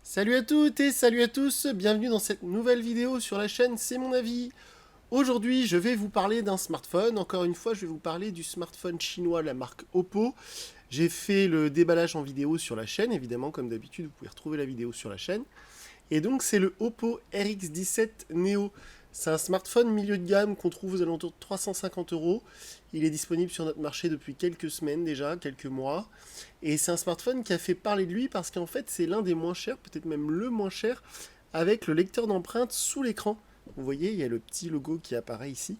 Salut à toutes et salut à tous, bienvenue dans cette nouvelle vidéo sur la chaîne C'est mon avis. Aujourd'hui je vais vous parler d'un smartphone, encore une fois je vais vous parler du smartphone chinois de la marque Oppo. J'ai fait le déballage en vidéo sur la chaîne, évidemment comme d'habitude vous pouvez retrouver la vidéo sur la chaîne. Et donc c'est le Oppo RX17 Neo. C'est un smartphone milieu de gamme qu'on trouve aux alentours de 350 euros. Il est disponible sur notre marché depuis quelques semaines déjà, quelques mois. Et c'est un smartphone qui a fait parler de lui parce qu'en fait c'est l'un des moins chers, peut-être même le moins cher, avec le lecteur d'empreintes sous l'écran. Vous voyez, il y a le petit logo qui apparaît ici,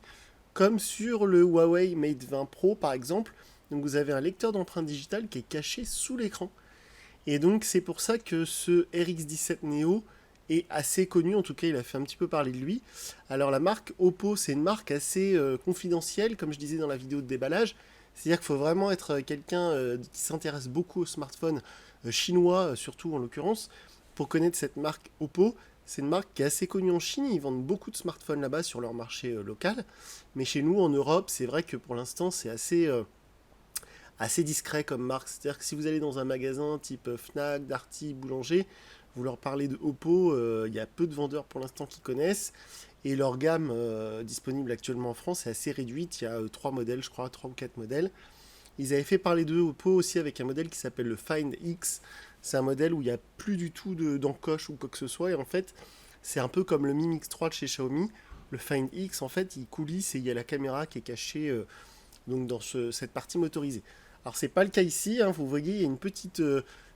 comme sur le Huawei Mate 20 Pro par exemple. Donc vous avez un lecteur d'empreintes digitales qui est caché sous l'écran. Et donc c'est pour ça que ce RX17 Neo est assez connu, en tout cas il a fait un petit peu parler de lui. Alors la marque Oppo, c'est une marque assez confidentielle, comme je disais dans la vidéo de déballage. C'est-à-dire qu'il faut vraiment être quelqu'un qui s'intéresse beaucoup aux smartphones chinois, surtout en l'occurrence, pour connaître cette marque Oppo. C'est une marque qui est assez connue en Chine, ils vendent beaucoup de smartphones là-bas sur leur marché local. Mais chez nous, en Europe, c'est vrai que pour l'instant, c'est assez discret comme marque. C'est-à-dire que si vous allez dans un magasin type Fnac, Darty, Boulanger, vous leur parlez de Oppo, il y a peu de vendeurs pour l'instant qui connaissent. Et leur gamme disponible actuellement en France est assez réduite. Il y a 3 modèles, je crois, 3 ou 4 modèles. Ils avaient fait parler d'eux Oppo aussi avec un modèle qui s'appelle le Find X. C'est un modèle où il n'y a plus du tout d'encoche ou quoi que ce soit. Et en fait, c'est un peu comme le Mi Mix 3 de chez Xiaomi. Le Find X, en fait, il coulisse et il y a la caméra qui est cachée donc dans cette partie motorisée. Alors c'est pas le cas ici, hein, vous voyez, il y a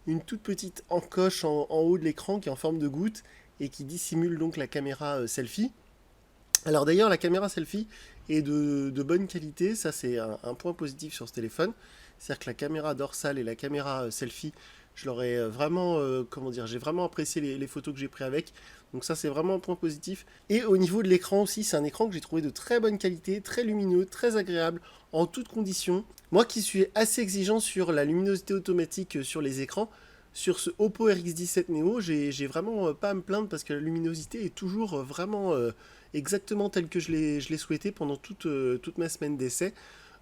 une toute petite encoche en haut de l'écran qui est en forme de goutte et qui dissimule donc la caméra selfie. Alors d'ailleurs, la caméra selfie est de bonne qualité, ça c'est un point positif sur ce téléphone. C'est-à-dire que la caméra dorsale et la caméra selfie, je l'aurais vraiment, comment dire, j'ai vraiment apprécié les photos que j'ai prises avec. Donc ça c'est vraiment un point positif. Et au niveau de l'écran aussi, c'est un écran que j'ai trouvé de très bonne qualité, très lumineux, très agréable, en toutes conditions. Moi qui suis assez exigeant sur la luminosité automatique sur les écrans, sur ce Oppo RX17 Neo, j'ai vraiment pas à me plaindre parce que la luminosité est toujours vraiment exactement telle que je l'ai souhaité pendant toute ma semaine d'essai.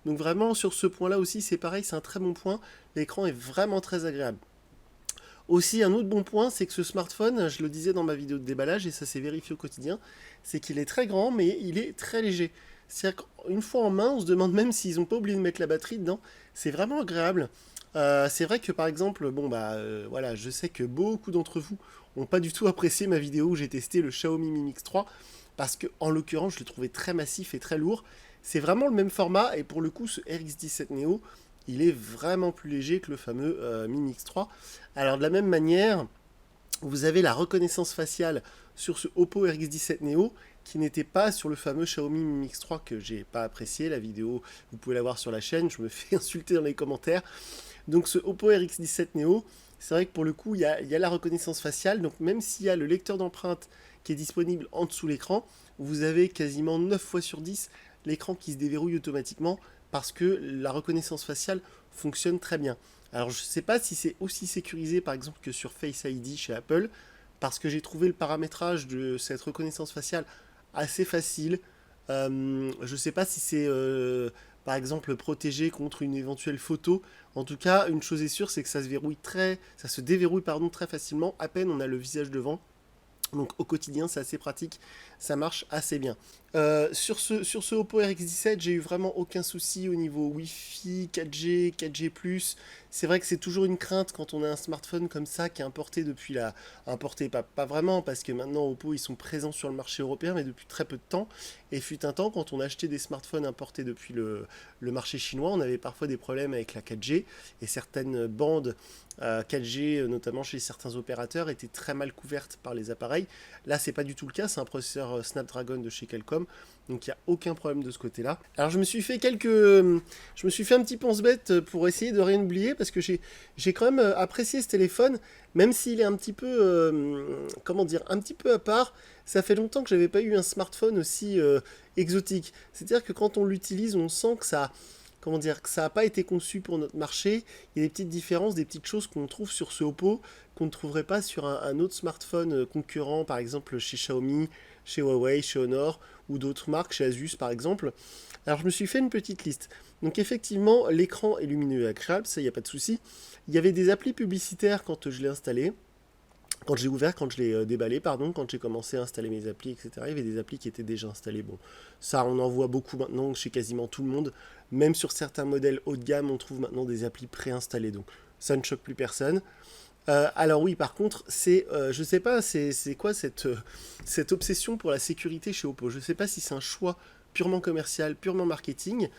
Donc vraiment sur ce point-là aussi c'est pareil, c'est un très bon point. L'écran est vraiment très agréable. Aussi un autre bon point, c'est que ce smartphone, je le disais dans ma vidéo de déballage et ça s'est vérifié au quotidien, c'est qu'il est très grand mais il est très léger. C'est-à-dire qu'une fois en main, on se demande même s'ils n'ont pas oublié de mettre la batterie dedans. C'est vraiment agréable. C'est vrai que par exemple, bon bah voilà, je sais que beaucoup d'entre vous n'ont pas du tout apprécié ma vidéo où j'ai testé le Xiaomi Mi Mix 3 parce que en l'occurrence, je le trouvais très massif et très lourd. C'est vraiment le même format et pour le coup, ce RX17 Neo, il est vraiment plus léger que le fameux Mi Mix 3. Alors de la même manière, vous avez la reconnaissance faciale sur ce Oppo RX17 Neo qui n'était pas sur le fameux Xiaomi Mi Mix 3 que j'ai pas apprécié. La vidéo, vous pouvez la voir sur la chaîne, je me fais insulter dans les commentaires. Donc ce Oppo RX17 Neo, c'est vrai que pour le coup, il y a la reconnaissance faciale. Donc même s'il y a le lecteur d'empreintes qui est disponible en dessous l'écran, vous avez quasiment 9 fois sur 10 l'écran qui se déverrouille automatiquement parce que la reconnaissance faciale fonctionne très bien. Alors je ne sais pas si c'est aussi sécurisé par exemple que sur Face ID chez Apple, parce que j'ai trouvé le paramétrage de cette reconnaissance faciale assez facile. Je ne sais pas si c'est par exemple protégé contre une éventuelle photo. En tout cas, une chose est sûre, c'est que ça se déverrouille pardon, très facilement, à peine on a le visage devant. Donc au quotidien, c'est assez pratique, ça marche assez bien. Sur ce Oppo RX17, j'ai eu vraiment aucun souci au niveau Wi-Fi, 4G, 4G+. C'est vrai que c'est toujours une crainte quand on a un smartphone comme ça qui est importé depuis la... Importé, pas vraiment, parce que maintenant Oppo, ils sont présents sur le marché européen, mais depuis très peu de temps. Et fut un temps, quand on achetait des smartphones importés depuis le marché chinois, on avait parfois des problèmes avec la 4G, et certaines bandes 4G, notamment chez certains opérateurs, étaient très mal couvertes par les appareils. Là, c'est pas du tout le cas, c'est un processeur Snapdragon de chez Qualcomm, donc il n'y a aucun problème de ce côté-là. Alors je me suis fait un petit pense-bête pour essayer de rien oublier, parce que j'ai quand même apprécié ce téléphone, même s'il est un petit peu, comment dire, un petit peu à part. Ça fait longtemps que j'avais pas eu un smartphone aussi exotique. C'est-à-dire que quand on l'utilise, on sent que ça, comment dire, que ça n'a pas été conçu pour notre marché. Il y a des petites différences, des petites choses qu'on trouve sur ce Oppo qu'on ne trouverait pas sur un autre smartphone concurrent, par exemple chez Xiaomi, chez Huawei, chez Honor ou d'autres marques, chez Asus par exemple. Alors je me suis fait une petite liste. Donc effectivement, l'écran est lumineux et agréable, ça il n'y a pas de souci. Il y avait des applis publicitaires quand je l'ai installé. Quand j'ai ouvert, quand je l'ai déballé, pardon, quand j'ai commencé à installer mes applis, etc., il y avait des applis qui étaient déjà installées. Bon, ça, on en voit beaucoup maintenant chez quasiment tout le monde. Même sur certains modèles haut de gamme, on trouve maintenant des applis préinstallées. Donc, ça ne choque plus personne. Alors oui, par contre, je sais pas, c'est quoi cette obsession pour la sécurité chez Oppo. Je sais pas si c'est un choix purement commercial, purement marketing,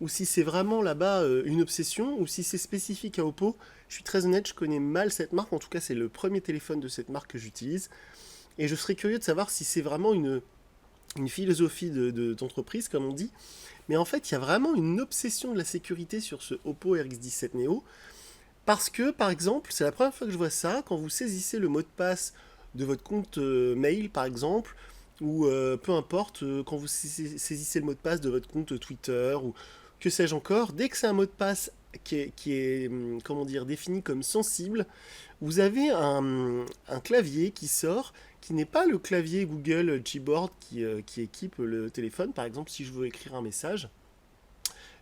ou si c'est vraiment là-bas une obsession, ou si c'est spécifique à Oppo. Je suis très honnête, je connais mal cette marque, en tout cas c'est le premier téléphone de cette marque que j'utilise, et je serais curieux de savoir si c'est vraiment une philosophie d'entreprise, comme on dit, mais en fait il y a vraiment une obsession de la sécurité sur ce Oppo RX17 Neo, parce que par exemple, c'est la première fois que je vois ça, quand vous saisissez le mot de passe de votre compte mail par exemple, ou peu importe, quand vous saisissez le mot de passe de votre compte Twitter, ou que sais-je encore, dès que c'est un mot de passe qui est comment dire, défini comme sensible, vous avez un clavier qui sort, qui n'est pas le clavier Google Gboard qui équipe le téléphone. Par exemple, si je veux écrire un message,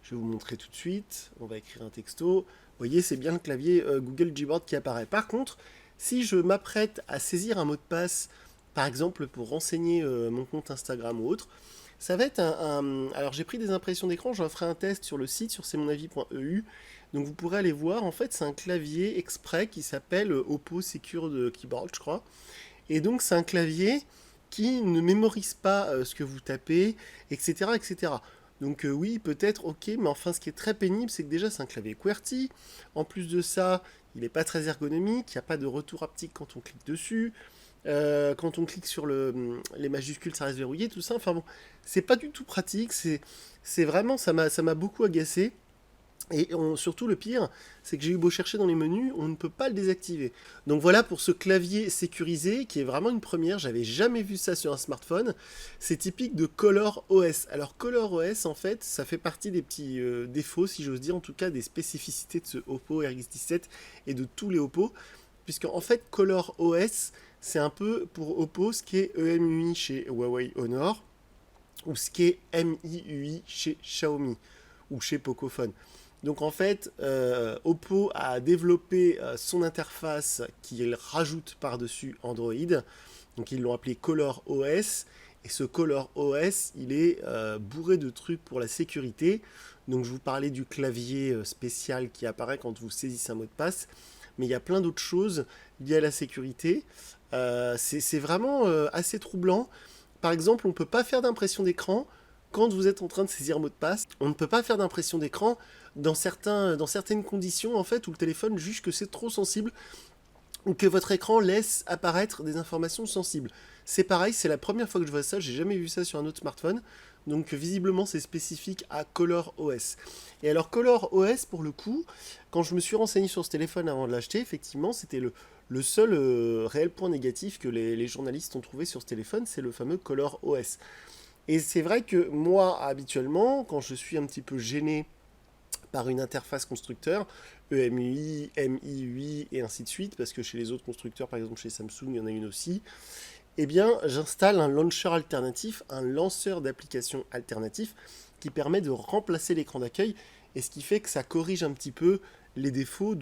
je vais vous montrer tout de suite, on va écrire un texto. Vous voyez, c'est bien le clavier Google Gboard qui apparaît. Par contre, si je m'apprête à saisir un mot de passe, par exemple pour renseigner mon compte Instagram ou autre, ça va être alors j'ai pris des impressions d'écran, j'en ferai un test sur le site, sur cmonavie.eu. Donc vous pourrez aller voir, en fait c'est un clavier exprès qui s'appelle Oppo Secure Keyboard, je crois. Et donc c'est un clavier qui ne mémorise pas ce que vous tapez, etc. etc. Donc oui, peut-être, ok, mais enfin ce qui est très pénible, c'est que déjà c'est un clavier QWERTY. En plus de ça, il n'est pas très ergonomique, il n'y a pas de retour haptique quand on clique dessus. Quand on clique sur les majuscules, ça reste verrouillé, tout ça. Enfin bon, c'est pas du tout pratique, c'est vraiment, ça m'a beaucoup agacé. Et surtout, le pire, c'est que j'ai eu beau chercher dans les menus, on ne peut pas le désactiver. Donc voilà pour ce clavier sécurisé, qui est vraiment une première, j'avais jamais vu ça sur un smartphone. C'est typique de Color OS. Alors Color OS, en fait, ça fait partie des petits défauts, si j'ose dire, en tout cas des spécificités de ce Oppo RX17 et de tous les Oppo, puisque en fait, Color OS, c'est un peu pour Oppo ce qui est EMUI chez Huawei Honor, ou ce qui est MIUI chez Xiaomi, ou chez Pocophone. Donc en fait, Oppo a développé son interface qu'il rajoute par-dessus Android. Donc ils l'ont appelé Color OS. Et ce Color OS, il est bourré de trucs pour la sécurité. Donc je vous parlais du clavier spécial qui apparaît quand vous saisissez un mot de passe. Mais il y a plein d'autres choses liées à la sécurité. C'est vraiment assez troublant. Par exemple, on ne peut pas faire d'impression d'écran quand vous êtes en train de saisir un mot de passe. On ne peut pas faire d'impression d'écran dans certaines conditions en fait où le téléphone juge que c'est trop sensible ou que votre écran laisse apparaître des informations sensibles. C'est pareil, c'est la première fois que je vois ça, j'ai jamais vu ça sur un autre smartphone. Donc visiblement c'est spécifique à Color OS. Et alors Color OS pour le coup, quand je me suis renseigné sur ce téléphone avant de l'acheter, effectivement c'était le seul réel point négatif que les journalistes ont trouvé sur ce téléphone, c'est le fameux Color OS. Et c'est vrai que moi habituellement, quand je suis un petit peu gêné par une interface constructeur, EMUI, MIUI et ainsi de suite, parce que chez les autres constructeurs, par exemple chez Samsung, il y en a une aussi, eh bien j'installe un launcher alternatif, un lanceur d'applications alternatif, qui permet de remplacer l'écran d'accueil, et ce qui fait que ça corrige un petit peu les défauts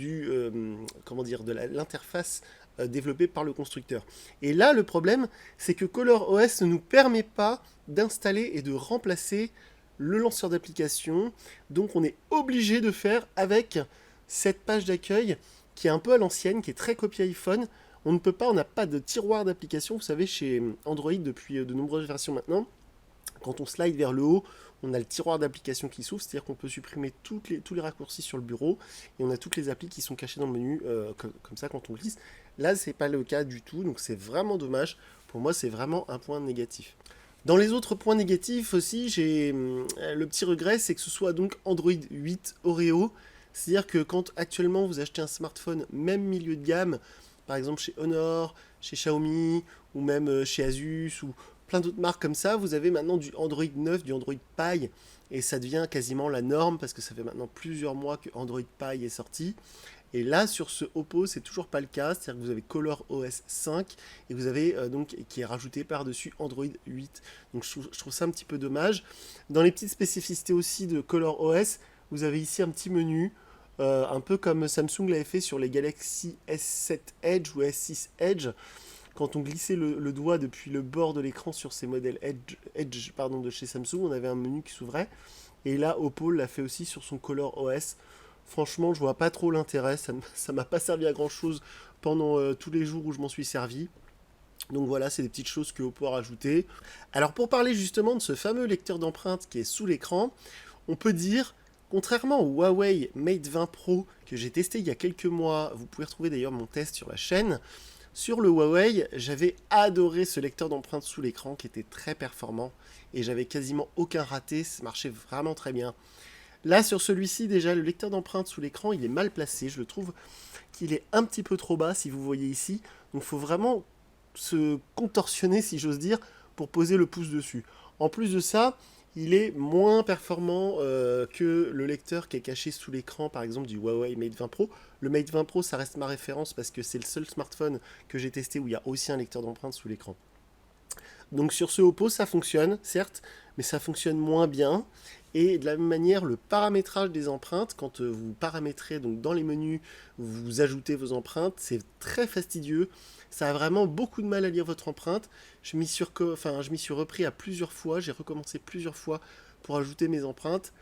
comment dire, de l'interface développée par le constructeur. Et là, le problème, c'est que ColorOS ne nous permet pas d'installer et de remplacer le lanceur d'application. Donc on est obligé de faire avec cette page d'accueil qui est un peu à l'ancienne, qui est très copie iPhone. On ne peut pas, on n'a pas de tiroir d'application. Vous savez, chez Android, depuis de nombreuses versions maintenant, quand on slide vers le haut, on a le tiroir d'applications qui s'ouvre, c'est-à-dire qu'on peut supprimer tous les raccourcis sur le bureau, et on a toutes les applis qui sont cachées dans le menu, comme ça quand on glisse. Là, c'est pas le cas du tout, donc c'est vraiment dommage. Pour moi, c'est vraiment un point négatif. Dans les autres points négatifs aussi, j'ai le petit regret, c'est que ce soit donc Android 8 Oreo. C'est-à-dire que quand actuellement vous achetez un smartphone, même milieu de gamme, par exemple chez Honor, chez Xiaomi, ou même chez Asus, ou plein d'autres marques comme ça, vous avez maintenant du Android 9, du Android Pie, et ça devient quasiment la norme, parce que ça fait maintenant plusieurs mois que Android Pie est sorti. Et là, sur ce Oppo, c'est toujours pas le cas, c'est-à-dire que vous avez ColorOS 5 et vous avez donc qui est rajouté par-dessus Android 8. Donc je trouve ça un petit peu dommage. Dans les petites spécificités aussi de ColorOS, vous avez ici un petit menu un peu comme Samsung l'avait fait sur les Galaxy S7 Edge ou S6 Edge. Quand on glissait le doigt depuis le bord de l'écran sur ces modèles Edge pardon, de chez Samsung, on avait un menu qui s'ouvrait. Et là, Oppo l'a fait aussi sur son Color OS. Franchement, je vois pas trop l'intérêt. Ça m'a pas servi à grand chose pendant tous les jours où je m'en suis servi. Donc voilà, c'est des petites choses que Oppo a rajoutées. Alors pour parler justement de ce fameux lecteur d'empreintes qui est sous l'écran, on peut dire, contrairement au Huawei Mate 20 Pro que j'ai testé il y a quelques mois, vous pouvez retrouver d'ailleurs mon test sur la chaîne, sur le Huawei, j'avais adoré ce lecteur d'empreintes sous l'écran qui était très performant et j'avais quasiment aucun raté, ça marchait vraiment très bien. Là sur celui-ci déjà, le lecteur d'empreintes sous l'écran il est mal placé, je le trouve qu'il est un petit peu trop bas si vous voyez ici, donc il faut vraiment se contorsionner si j'ose dire pour poser le pouce dessus. En plus de ça, il est moins performant que le lecteur qui est caché sous l'écran par exemple du Huawei Mate 20 Pro. Le Mate 20 Pro ça reste ma référence parce que c'est le seul smartphone que j'ai testé où il y a aussi un lecteur d'empreintes sous l'écran. Donc sur ce Oppo ça fonctionne certes, mais ça fonctionne moins bien. Et de la même manière, le paramétrage des empreintes, quand vous paramétrez donc dans les menus, vous ajoutez vos empreintes, c'est très fastidieux. Ça a vraiment beaucoup de mal à lire votre empreinte. Je m'y suis repris à plusieurs fois, j'ai recommencé plusieurs fois pour ajouter mes empreintes,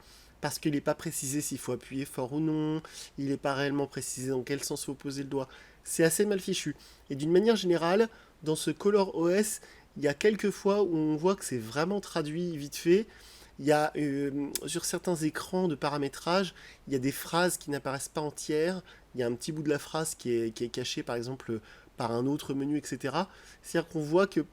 parce qu'il n'est pas précisé s'il faut appuyer fort ou non, il n'est pas réellement précisé dans quel sens il faut poser le doigt. C'est assez mal fichu. Et d'une manière générale, dans ce Color OS, il y a quelques fois où on voit que c'est vraiment traduit vite fait. Il y a sur certains écrans de paramétrage, il y a des phrases qui n'apparaissent pas entières. Il y a un petit bout de la phrase qui est caché, par exemple, par un autre menu, etc. C'est-à-dire qu'on voit que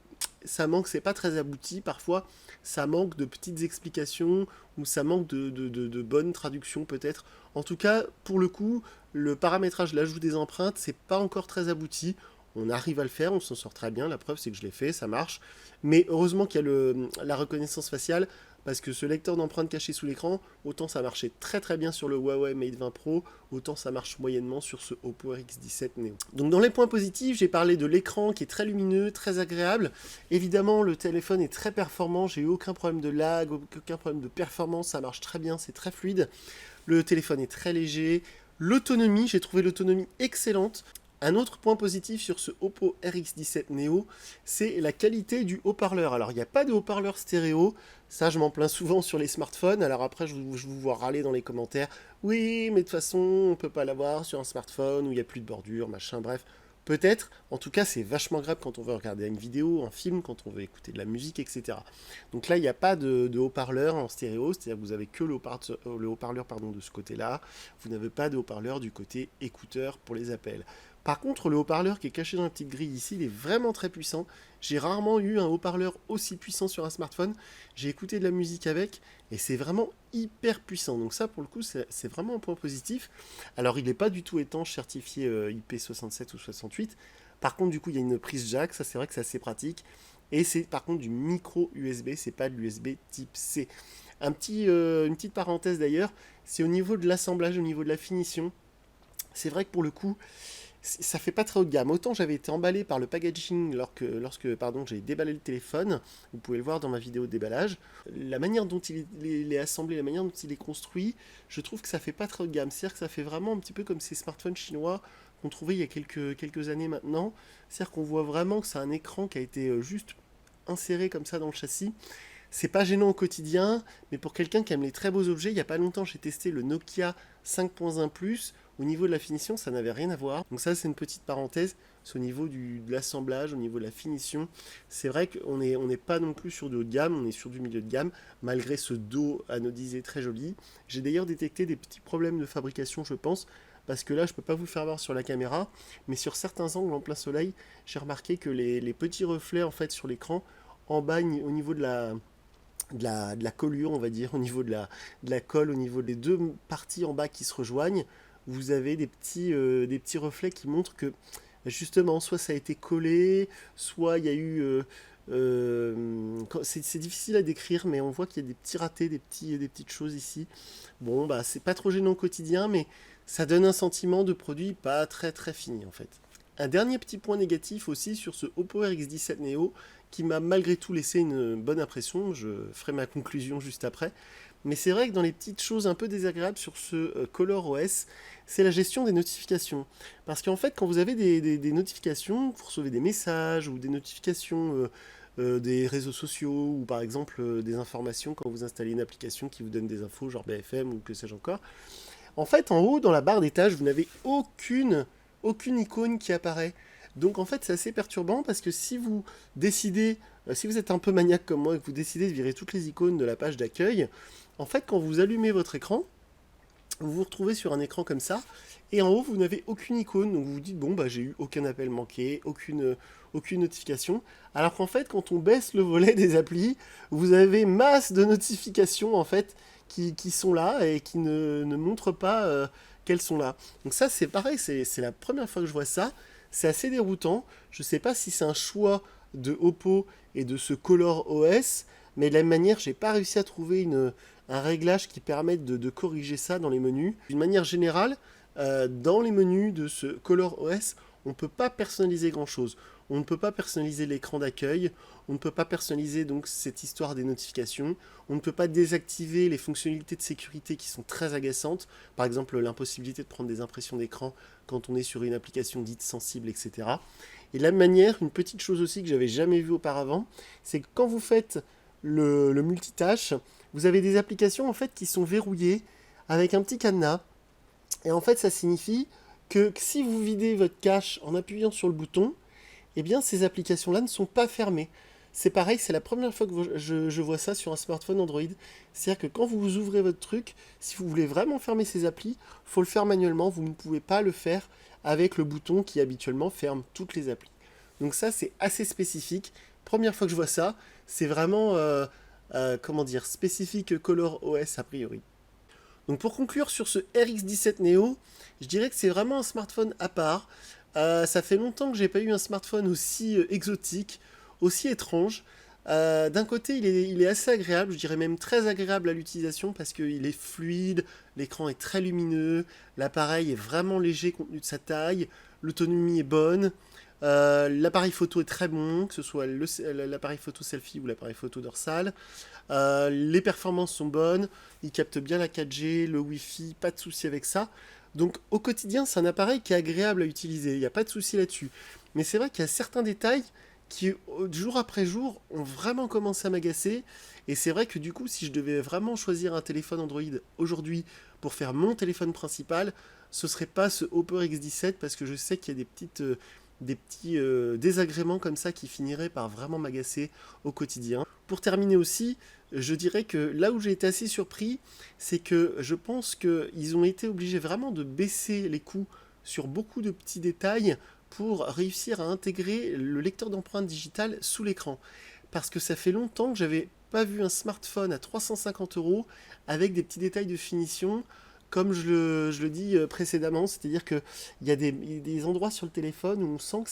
ça manque, c'est pas très abouti. Parfois, ça manque de petites explications ou ça manque de bonnes traductions, peut-être. En tout cas, pour le coup, le paramétrage, l'ajout des empreintes, c'est pas encore très abouti. On arrive à le faire, on s'en sort très bien. La preuve, c'est que je l'ai fait, ça marche. Mais heureusement qu'il y a la reconnaissance faciale. Parce que ce lecteur d'empreintes caché sous l'écran, autant ça marchait très très bien sur le Huawei Mate 20 Pro, autant ça marche moyennement sur ce Oppo RX17 Neo. Donc dans les points positifs, j'ai parlé de l'écran qui est très lumineux, très agréable. Évidemment, le téléphone est très performant, j'ai eu aucun problème de lag, aucun problème de performance, ça marche très bien, c'est très fluide. Le téléphone est très léger. L'autonomie, j'ai trouvé l'autonomie excellente. Un autre point positif sur ce Oppo RX17 Neo, c'est la qualité du haut-parleur. Alors, il n'y a pas de haut-parleur stéréo, ça je m'en plains souvent sur les smartphones, alors après je vous vois râler dans les commentaires, oui, mais de toute façon, on ne peut pas l'avoir sur un smartphone où il n'y a plus de bordure, machin, bref. Peut-être, en tout cas c'est vachement grave quand on veut regarder une vidéo, un film, quand on veut écouter de la musique, etc. Donc là il n'y a pas de haut-parleur en stéréo, c'est-à-dire que vous avez que le haut-parleur de ce côté-là, vous n'avez pas de haut-parleur du côté écouteur pour les appels. Par contre, le haut-parleur qui est caché dans la petite grille ici, il est vraiment très puissant. J'ai rarement eu un haut-parleur aussi puissant sur un smartphone. J'ai écouté de la musique avec et c'est vraiment hyper puissant. Donc ça, pour le coup, c'est vraiment un point positif. Alors, il n'est pas du tout étanche, certifié IP67 ou 68. Par contre, du coup, il y a une prise jack. Ça, c'est vrai que c'est assez pratique. Et c'est par contre du micro USB, c'est pas de l'USB type C. Une petite parenthèse d'ailleurs, c'est au niveau de l'assemblage, au niveau de la finition. C'est vrai que pour le coup, ça fait pas très haut de gamme. Autant j'avais été emballé par le packaging lorsque j'ai déballé le téléphone, vous pouvez le voir dans ma vidéo de déballage, la manière dont il est assemblé, la manière dont il est construit, je trouve que ça fait pas très haut de gamme. C'est-à-dire que ça fait vraiment un petit peu comme ces smartphones chinois qu'on trouvait il y a quelques années maintenant. C'est-à-dire qu'on voit vraiment que c'est un écran qui a été juste inséré comme ça dans le châssis. C'est pas gênant au quotidien, mais pour quelqu'un qui aime les très beaux objets, il n'y a pas longtemps j'ai testé le Nokia 5.1 Plus. Au niveau de la finition, ça n'avait rien à voir. Donc ça, c'est une petite parenthèse. C'est au niveau de l'assemblage, au niveau de la finition. C'est vrai qu'on n'est pas non plus sur du haut de gamme, on est sur du milieu de gamme, malgré ce dos anodisé très joli. J'ai d'ailleurs détecté des petits problèmes de fabrication, je pense, parce que là, je ne peux pas vous le faire voir sur la caméra, mais sur certains angles en plein soleil, j'ai remarqué que les petits reflets en fait sur l'écran, en bas, au niveau de la collure, on va dire, au niveau de la colle, au niveau des deux parties en bas qui se rejoignent, vous avez des petits reflets qui montrent que justement, soit ça a été collé, soit il y a eu... c'est difficile à décrire, mais on voit qu'il y a des petits ratés, des petites choses ici. Bon, bah c'est pas trop gênant au quotidien, mais ça donne un sentiment de produit pas très très fini en fait. Un dernier petit point négatif aussi sur ce Oppo RX17 Neo, qui m'a malgré tout laissé une bonne impression, je ferai ma conclusion juste après, mais c'est vrai que dans les petites choses un peu désagréables sur ce ColorOS, c'est la gestion des notifications. Parce qu'en fait, quand vous avez des notifications, vous recevez des messages ou des notifications des réseaux sociaux ou par exemple des informations quand vous installez une application qui vous donne des infos, genre BFM ou que sais-je encore. En fait, en haut, dans la barre des tâches, vous n'avez aucune icône qui apparaît. Donc en fait, c'est assez perturbant parce que si vous décidez, si vous êtes un peu maniaque comme moi et que vous décidez de virer toutes les icônes de la page d'accueil, en fait, quand vous allumez votre écran, vous vous retrouvez sur un écran comme ça, et en haut, vous n'avez aucune icône, donc vous vous dites, bon, bah j'ai eu aucun appel manqué, aucune notification, alors qu'en fait, quand on baisse le volet des applis, vous avez masse de notifications, en fait, qui sont là et qui ne montrent pas qu'elles sont là. Donc ça, c'est pareil, c'est la première fois que je vois ça, c'est assez déroutant, je sais pas si c'est un choix de Oppo et de ce ColorOS, mais de la même manière, j'ai pas réussi à trouver un réglage qui permette de corriger ça dans les menus. D'une manière générale, dans les menus de ce ColorOS, on ne peut pas personnaliser grand-chose. On ne peut pas personnaliser l'écran d'accueil, on ne peut pas personnaliser donc cette histoire des notifications, on ne peut pas désactiver les fonctionnalités de sécurité qui sont très agaçantes, par exemple l'impossibilité de prendre des impressions d'écran quand on est sur une application dite sensible, etc. Et de la même manière, une petite chose aussi que j'avais jamais vue auparavant, c'est que quand vous faites le multitâche, vous avez des applications en fait qui sont verrouillées avec un petit cadenas. Et en fait, ça signifie que si vous videz votre cache en appuyant sur le bouton, eh bien ces applications-là ne sont pas fermées. C'est pareil, c'est la première fois que je vois ça sur un smartphone Android. C'est-à-dire que quand vous ouvrez votre truc, si vous voulez vraiment fermer ces applis, il faut le faire manuellement. Vous ne pouvez pas le faire avec le bouton qui habituellement ferme toutes les applis. Donc ça, c'est assez spécifique. Première fois que je vois ça, c'est vraiment, comment dire, spécifique ColorOS a priori. Donc pour conclure sur ce RX17 Neo, je dirais que c'est vraiment un smartphone à part. Ça fait longtemps que j'ai pas eu un smartphone aussi exotique, aussi étrange. D'un côté, il est assez agréable, je dirais même très agréable à l'utilisation parce qu'il est fluide, l'écran est très lumineux, l'appareil est vraiment léger compte tenu de sa taille, l'autonomie est bonne, l'appareil photo est très bon, que ce soit l'appareil photo selfie ou l'appareil photo dorsal. Les performances sont bonnes, il capte bien la 4G, le Wi-Fi, pas de souci avec ça. Donc au quotidien, c'est un appareil qui est agréable à utiliser, il n'y a pas de souci là-dessus. Mais c'est vrai qu'il y a certains détails qui, jour après jour, ont vraiment commencé à m'agacer. Et c'est vrai que du coup, si je devais vraiment choisir un téléphone Android aujourd'hui pour faire mon téléphone principal, ce serait pas ce Oppo X17 parce que je sais qu'il y a des petits désagréments comme ça qui finiraient par vraiment m'agacer au quotidien. Pour terminer aussi, je dirais que là où j'ai été assez surpris, c'est que je pense qu'ils ont été obligés vraiment de baisser les coûts sur beaucoup de petits détails pour réussir à intégrer le lecteur d'empreintes digitales sous l'écran. Parce que ça fait longtemps que j'avais pas vu un smartphone à 350 € avec des petits détails de finition comme je le dis précédemment, c'est-à-dire qu'il y a des endroits sur le téléphone où on sent que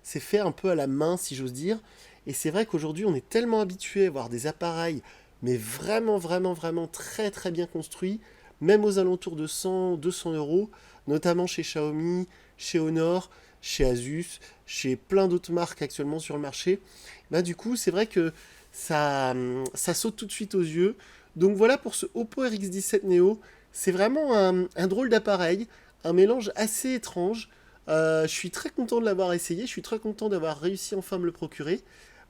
c'est fait un peu à la main, si j'ose dire. Et c'est vrai qu'aujourd'hui, on est tellement habitué à voir des appareils, mais vraiment, vraiment, vraiment très, très bien construits, même aux alentours de 100, 200 €, notamment chez Xiaomi, chez Honor, chez Asus, chez plein d'autres marques actuellement sur le marché. Bah, du coup, c'est vrai que ça saute tout de suite aux yeux. Donc voilà pour ce Oppo RX17 Neo. C'est vraiment un drôle d'appareil, un mélange assez étrange. Je suis très content de l'avoir essayé, je suis très content d'avoir réussi enfin à me le procurer,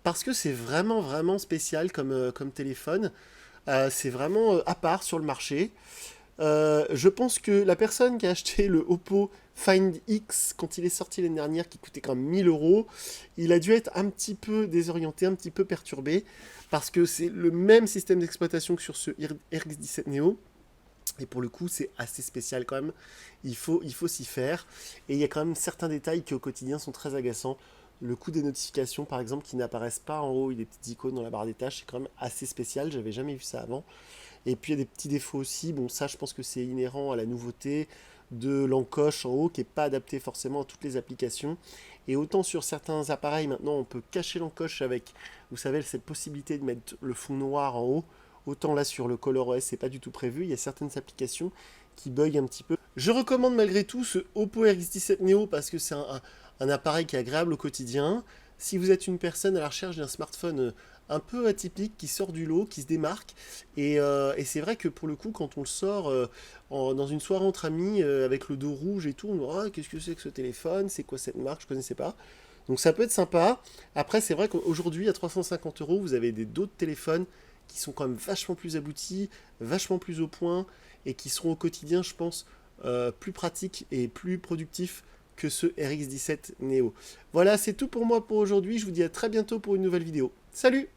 parce que c'est vraiment vraiment spécial comme téléphone. C'est vraiment à part sur le marché. Je pense que la personne qui a acheté le Oppo Find X quand il est sorti l'année dernière, qui coûtait quand même 1000 €, il a dû être un petit peu désorienté, un petit peu perturbé, parce que c'est le même système d'exploitation que sur ce RX17 Neo. Et pour le coup, c'est assez spécial quand même. Il faut s'y faire. Et il y a quand même certains détails qui au quotidien sont très agaçants. Le coût des notifications, par exemple, qui n'apparaissent pas en haut, il y a des petites icônes dans la barre des tâches, c'est quand même assez spécial. J'avais jamais vu ça avant. Et puis il y a des petits défauts aussi. Bon, ça, je pense que c'est inhérent à la nouveauté de l'encoche en haut qui n'est pas adapté forcément à toutes les applications. Et autant sur certains appareils, maintenant, on peut cacher l'encoche avec, vous savez, cette possibilité de mettre le fond noir en haut. Autant là sur le ColorOS, c'est pas du tout prévu. Il y a certaines applications qui bug un petit peu. Je recommande malgré tout ce Oppo RX17 Neo parce que c'est un appareil qui est agréable au quotidien. Si vous êtes une personne à la recherche d'un smartphone un peu atypique, qui sort du lot, qui se démarque. Et c'est vrai que pour le coup, quand on le sort dans une soirée entre amis, avec le dos rouge et tout, on me dit ah, qu'est-ce que c'est que ce téléphone? C'est quoi cette marque? Je connaissais pas. Donc ça peut être sympa. Après, c'est vrai qu'aujourd'hui, à 350 euros, vous avez d'autres téléphones qui sont quand même vachement plus aboutis, vachement plus au point, et qui seront au quotidien, je pense, plus pratiques et plus productifs que ce RX17 Neo. Voilà, c'est tout pour moi pour aujourd'hui. Je vous dis à très bientôt pour une nouvelle vidéo. Salut!